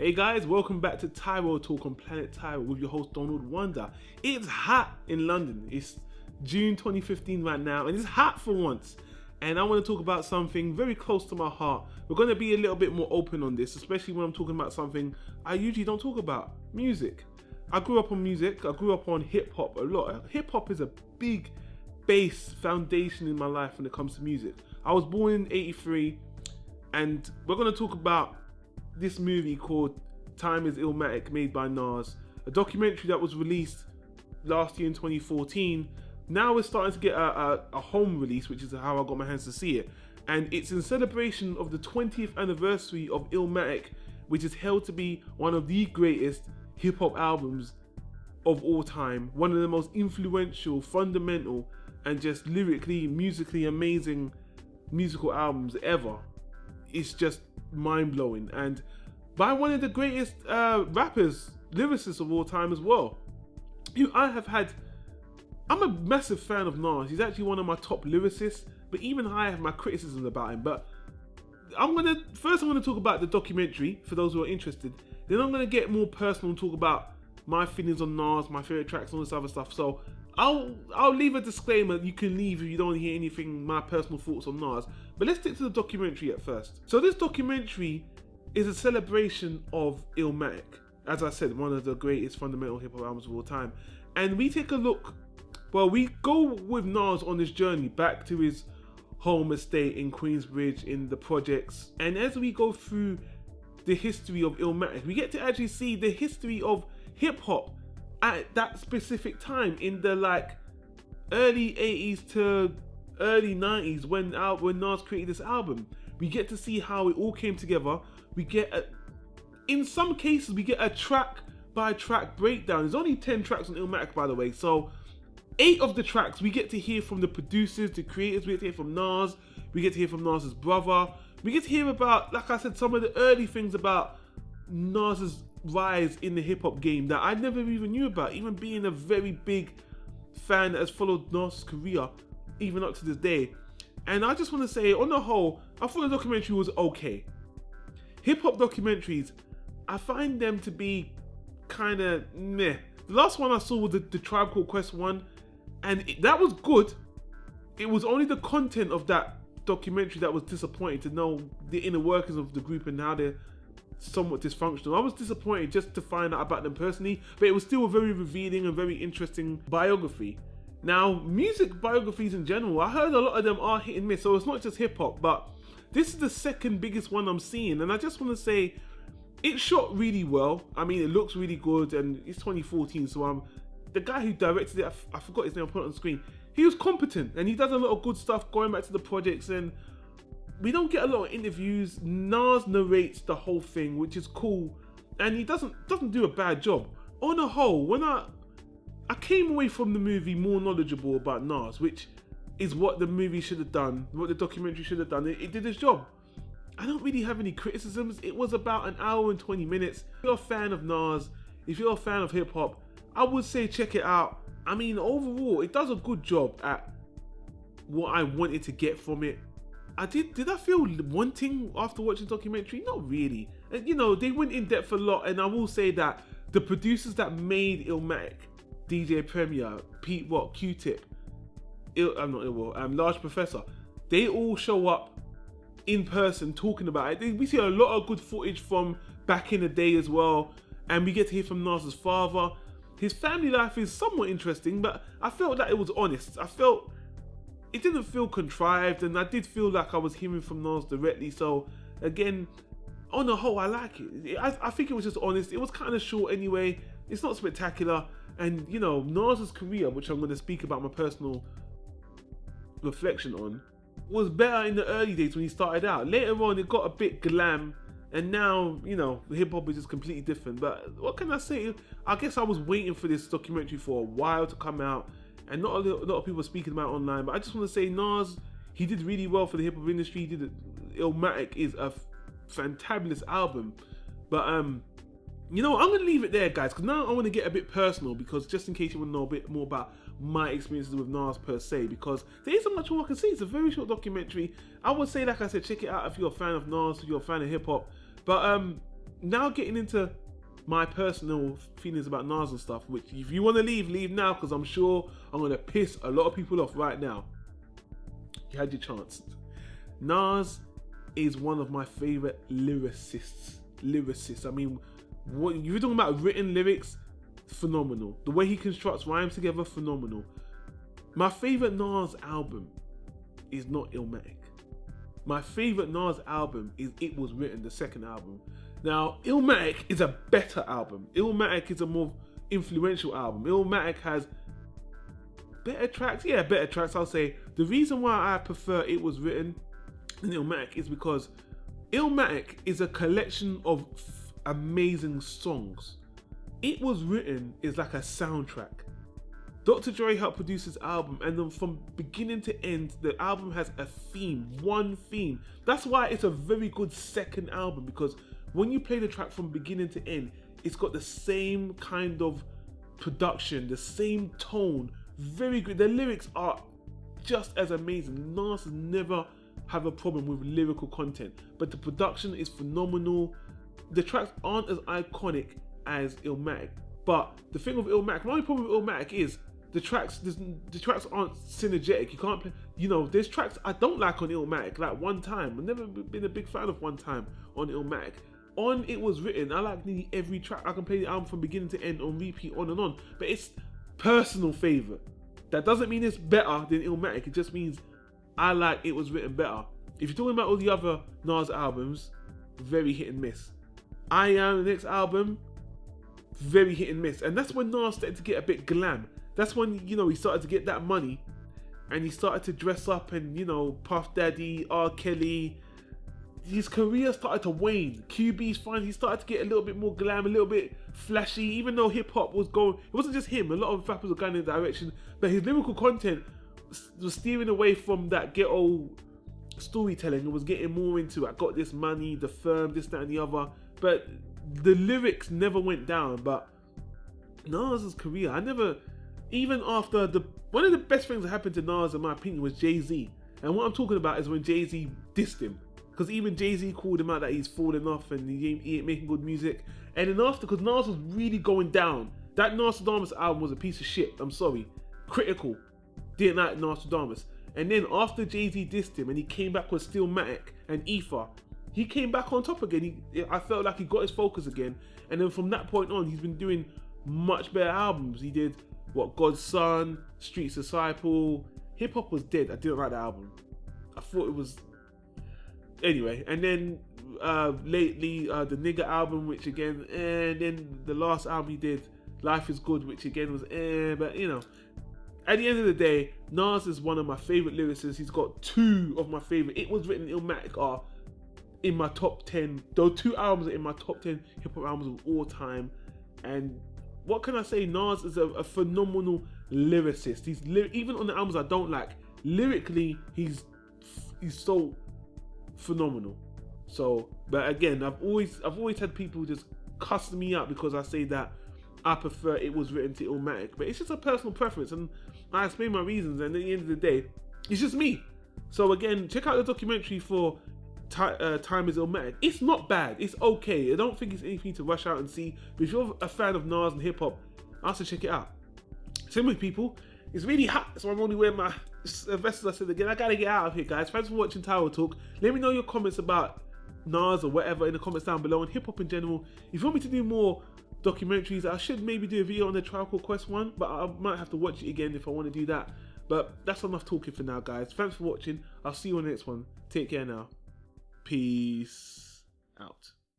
Hey guys, welcome back to Tyro Talk on Planet Tyro with your host Donald Wonder. It's hot in London. It's June 2015 right now, and it's hot for once. And I want to talk about something very close to my heart. We're going to be a little bit more open on this, especially when I'm talking about something I usually don't talk about, music. I grew up on music. I grew up on hip hop a lot. Hip hop is a big base foundation in my life when it comes to music. I was born in '83, and we're going to talk about this movie called Is Illmatic, made by Nas, a documentary that was released last year in 2014. Now we're starting to get a home release, which is how I got my hands to see it, and it's in celebration of the 20th anniversary of Illmatic, which is held to be one of the greatest hip-hop albums of all time, one of the most influential, fundamental, and just lyrically, musically amazing musical albums ever. It's just mind-blowing, and by one of the greatest rappers, lyricists of all time as well. I'm a massive fan of Nas. He's actually one of my top lyricists, but even I have my criticisms about him. But I'm gonna talk about the documentary for those who are interested. Then I'm gonna get more personal and talk about my feelings on Nas, my favorite tracks, and all this other stuff. So I'll leave a disclaimer. You can leave if you don't want to hear anything, my personal thoughts on Nas. But let's stick to the documentary at first. So this documentary is a celebration of Illmatic. As I said, one of the greatest fundamental hip hop albums of all time. And we take a look, we go with Nas on this journey back to his home estate in Queensbridge in the projects. And as we go through the history of Illmatic, we get to actually see the history of hip hop at that specific time in the early 80s to early 90s when Nas created this album. We get to see how it all came together. In some cases, we get a track by track breakdown. There's only 10 tracks on Illmatic, by the way. So 8 of the tracks we get to hear from the producers, the creators. We get to hear from Nas. We get to hear from Nas's brother. We get to hear about, like I said, some of the early things about Nas's rise in the hip hop game that I never even knew about, even being a very big fan that has followed Nas's career even up to this day. And I just want to say, on the whole, I thought the documentary was okay. Hip hop documentaries, I find them to be kind of meh. The last one I saw was the Tribe Called Quest one, and that was good. It was only the content of that documentary that was disappointing, to know the inner workings of the group and how they're somewhat dysfunctional. I was disappointed just to find out about them personally, but it was still a very revealing and very interesting biography. Now, music biographies in general, I heard a lot of them are hit and miss, so it's not just hip hop, but this is the second biggest one I'm seeing, and I just want to say, it shot really well. I mean, it looks really good, and it's 2014, so the guy who directed it, I forgot his name, I put it on the screen. He was competent, and he does a lot of good stuff going back to the projects, and we don't get a lot of interviews. Nas narrates the whole thing, which is cool, and he doesn't do a bad job. On the whole, when I came away from the movie more knowledgeable about Nas, which is what the movie should have done, what the documentary should have done. It did its job. I don't really have any criticisms. It was about an hour and 20 minutes. If you're a fan of Nas, if you're a fan of hip hop, I would say check it out. I mean, overall, it does a good job at what I wanted to get from it. Did I feel wanting after watching the documentary? Not really. They went in depth a lot, and I will say that the producers that made Illmatic, DJ Premier, Pete Rock, Q-Tip, Large Professor, they all show up in person talking about it. We see a lot of good footage from back in the day as well, and we get to hear from Nas's father. His family life is somewhat interesting, but I felt that it was honest. I felt it didn't feel contrived, and I did feel like I was hearing from Nas directly. So again, on the whole, I like it. I think it was just honest. It was kind of short anyway. It's not spectacular, and Nas's career, which I'm going to speak about my personal reflection on, was better in the early days when he started out. Later on, it got a bit glam, and now hip hop is just completely different. But what can I say? I guess I was waiting for this documentary for a while to come out, and not a lot of people are speaking about it online. But I just want to say, Nas, he did really well for the hip hop industry. Illmatic is a fantabulous album. But I'm gonna leave it there, guys, because now I want to get a bit personal, because just in case you want to know a bit more about my experiences with Nas per se, because there isn't much more I can say. It's a very short documentary. I would say, like I said, check it out if you're a fan of Nas, if you're a fan of hip hop. But now getting into my personal feelings about Nas and stuff, which if you want to leave now, because I'm sure I'm going to piss a lot of people off right now. You had your chance. Nas is one of my favorite lyricists. I mean, what you're talking about written lyrics, phenomenal. The way he constructs rhymes together, phenomenal. My favorite Nas album is not Illmatic. My favorite Nas album is It Was Written, the second album. Now, Illmatic is a better album. Illmatic is a more influential album. Illmatic has better tracks. Yeah, better tracks, I'll say. The reason why I prefer It Was Written than Illmatic is because Illmatic is a collection of amazing songs. It Was Written is like a soundtrack. Dr. Dre helped produce this album, and then from beginning to end, the album has a theme, one theme. That's why it's a very good second album, because when you play the track from beginning to end, it's got the same kind of production, the same tone, very good. The lyrics are just as amazing. Nas never have a problem with lyrical content, but the production is phenomenal. The tracks aren't as iconic as Illmatic, but the thing with Illmatic, my only problem with Illmatic is the tracks aren't synergetic. You can't play, there's tracks I don't like on Illmatic, like One Time. I've never been a big fan of One Time on Illmatic. On It Was Written, I like nearly every track. I can play the album from beginning to end on repeat, on and on. But it's personal favorite. That doesn't mean it's better than Illmatic. It just means I like It Was Written better. If you're talking about all the other Nas albums, very hit and miss. I Am, the next album, very hit and miss. And that's when Nas started to get a bit glam. That's when, he started to get that money and he started to dress up and, Puff Daddy, R. Kelly. His career started to wane. QB's fine. He started to get a little bit more glam, a little bit flashy, even though hip hop was going, it wasn't just him, a lot of rappers were going in that direction, but his lyrical content was steering away from that ghetto storytelling and was getting more into, I got this money, the firm, this, that, and the other. But the lyrics never went down. But Nas's career, even after one of the best things that happened to Nas, in my opinion, was Jay-Z. And what I'm talking about is when Jay-Z dissed him. Because even Jay-Z called him out that he's fallen off and he ain't making good music. And then after, because Nas was really going down, that Nostradamus album was a piece of shit. I'm sorry. Critical. Didn't like Nostradamus. And then after Jay-Z dissed him and he came back with Stillmatic and Ether, he came back on top again. I felt like he got his focus again. And then from that point on, he's been doing much better albums. He did, God's Son, Street's Disciple. Hip Hop Was Dead. I didn't like the album. I thought it was... Anyway, and then lately, the Nigga album, which again, and then the last album he did, Life Is Good, which again was but at the end of the day, Nas is one of my favorite lyricists. He's got two of my favorite. It Was Written, Illmatic are in my top 10. Those two albums are in my top 10 hip hop albums of all time. And what can I say? Nas is a phenomenal lyricist. He's even on the albums I don't like, lyrically, he's so phenomenal. So, but again, I've always had people just cussing me out because I say that I prefer It Was Written to Illmatic, but it's just a personal preference, and I explain my reasons. And at the end of the day, it's just me. So again, check out the documentary for Time Is Illmatic. It's not bad. It's okay. I don't think it's anything to rush out and see. But if you're a fan of Nas and hip hop, I say check it out. Same with people. It's really hot, so I'm only wearing my vest. I said again, I gotta get out of here, guys. Thanks for watching Tower Talk. Let me know your comments about Nas or whatever in the comments down below, and hip hop in general. If you want me to do more documentaries, I should maybe do a video on the Trial Called Quest one, but I might have to watch it again if I want to do that. But that's enough talking for now, guys. Thanks for watching. I'll see you on the next one. Take care now. Peace out.